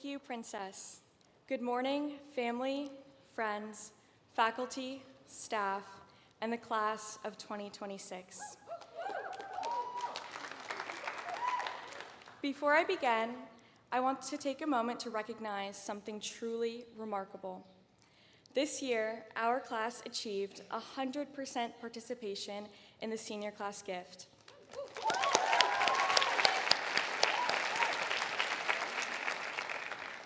Thank you, Princess. Good morning, family, friends, faculty, staff, and the class of 2026. Before I begin, I want to take a moment to recognize something truly remarkable. This year, our class achieved 100% participation in the senior class gift.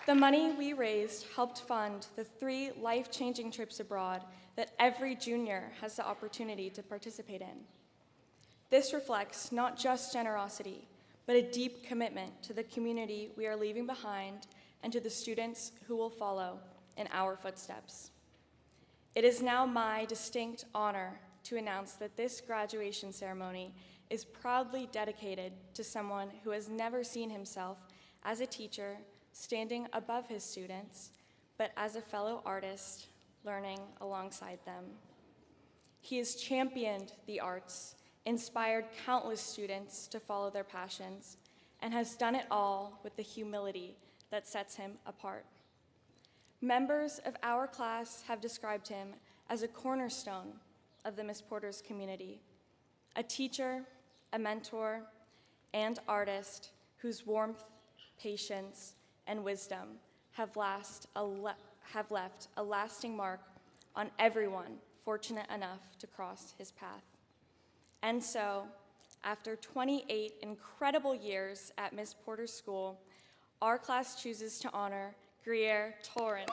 The money we raised helped fund the 3 life-changing trips abroad that every junior has the opportunity to participate in. This reflects not just generosity, but a deep commitment to the community we are leaving behind and to the students who will follow in our footsteps. It is now my distinct honor to announce that this graduation ceremony is proudly dedicated to someone who has never seen himself as a teacher standing above his students, but as a fellow artist learning alongside them. He has championed the arts, inspired countless students to follow their passions, and has done it all with the humility that sets him apart. Members of our class have described him as a cornerstone of the Miss Porter's community, a teacher, a mentor, and artist whose warmth, patience, and wisdom have left a lasting mark on everyone fortunate enough to cross his path. And so, after 28 incredible years at Miss Porter's School, our class chooses to honor Greer Torrance.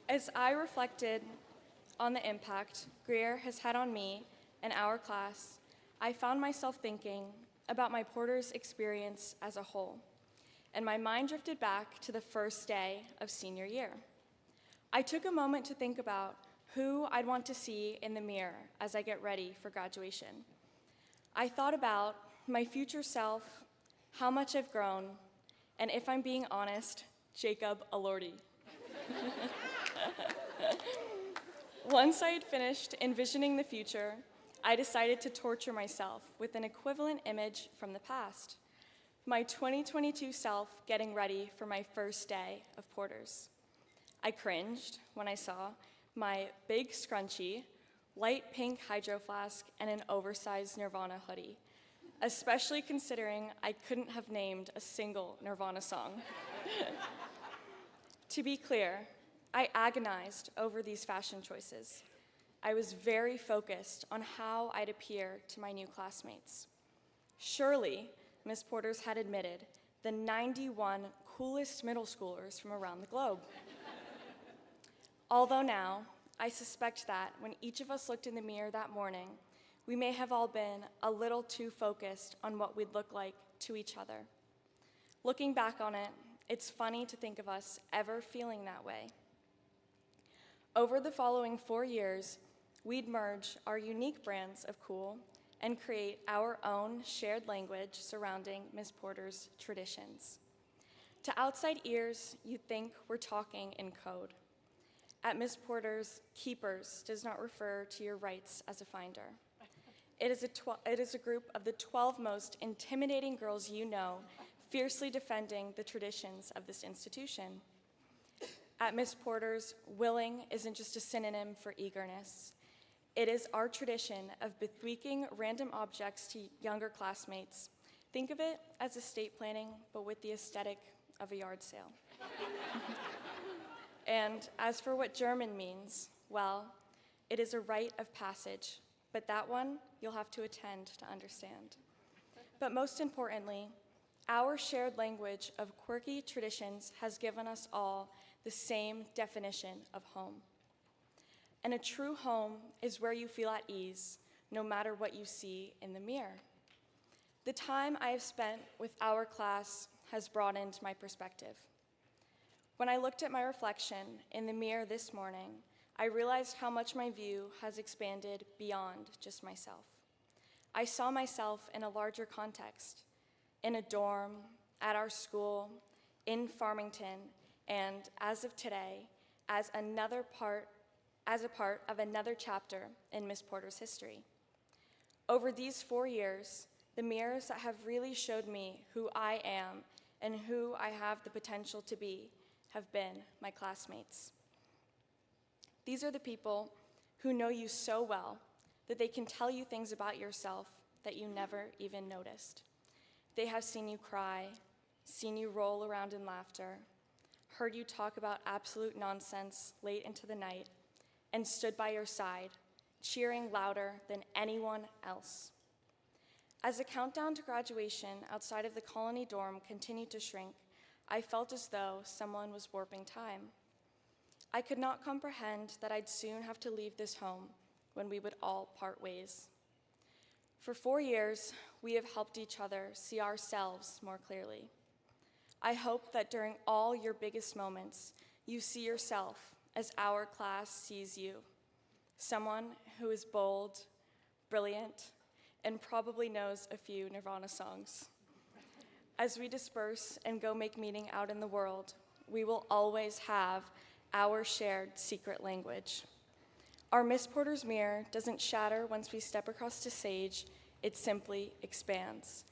As I reflected on the impact Greer has had on me and our class, I found myself thinking about my Porter's experience as a whole, and my mind drifted back to the first day of senior year. I took a moment to think about who I'd want to see in the mirror as I get ready for graduation. I thought about my future self, how much I've grown, and if I'm being honest, Jacob Elordi. Once I had finished envisioning the future, I decided to torture myself with an equivalent image from the past, my 2022 self getting ready for my first day of Porter's. I cringed when I saw my big scrunchie, light pink hydro flask, and an oversized Nirvana hoodie, especially considering I couldn't have named a single Nirvana song. To be clear, I agonized over these fashion choices. I was very focused on how I'd appear to my new classmates. Surely, Miss Porter's had admitted the 91 coolest middle schoolers from around the globe. Although now, I suspect that when each of us looked in the mirror that morning, we may have all been a little too focused on what we'd look like to each other. Looking back on it, it's funny to think of us ever feeling that way. Over the following 4 years, we'd merge our unique brands of cool and create our own shared language surrounding Miss Porter's traditions. To outside ears, you'd think we're talking in code. At Miss Porter's, keepers does not refer to your rights as a finder. It is a group of the 12 most intimidating girls you know, fiercely defending the traditions of this institution. At Miss Porter's, willing isn't just a synonym for eagerness. It is our tradition of bequeathing random objects to younger classmates. Think of it as estate planning, but with the aesthetic of a yard sale. And as for what German means, well, it is a rite of passage, but that one you'll have to attend to understand. But most importantly, our shared language of quirky traditions has given us all the same definition of home. And a true home is where you feel at ease, no matter what you see in the mirror. The time I have spent with our class has broadened my perspective. When I looked at my reflection in the mirror this morning, I realized how much my view has expanded beyond just myself. I saw myself in a larger context, in a dorm, at our school, in Farmington, and as of today, as a part of another chapter in Miss Porter's history. Over these 4 years, the mirrors that have really showed me who I am and who I have the potential to be have been my classmates. These are the people who know you so well that they can tell you things about yourself that you never even noticed. They have seen you cry, seen you roll around in laughter, heard you talk about absolute nonsense late into the night, and stood by your side, cheering louder than anyone else. As the countdown to graduation outside of the Colony dorm continued to shrink, I felt as though someone was warping time. I could not comprehend that I'd soon have to leave this home when we would all part ways. For 4 years, we have helped each other see ourselves more clearly. I hope that during all your biggest moments, you see yourself as our class sees you, someone who is bold, brilliant, and probably knows a few Nirvana songs. As we disperse and go make meaning out in the world, we will always have our shared secret language. Our Miss Porter's mirror doesn't shatter once we step across the stage, it simply expands.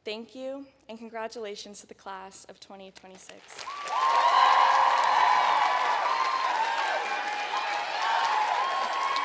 Thank you, and congratulations to the class of 2026.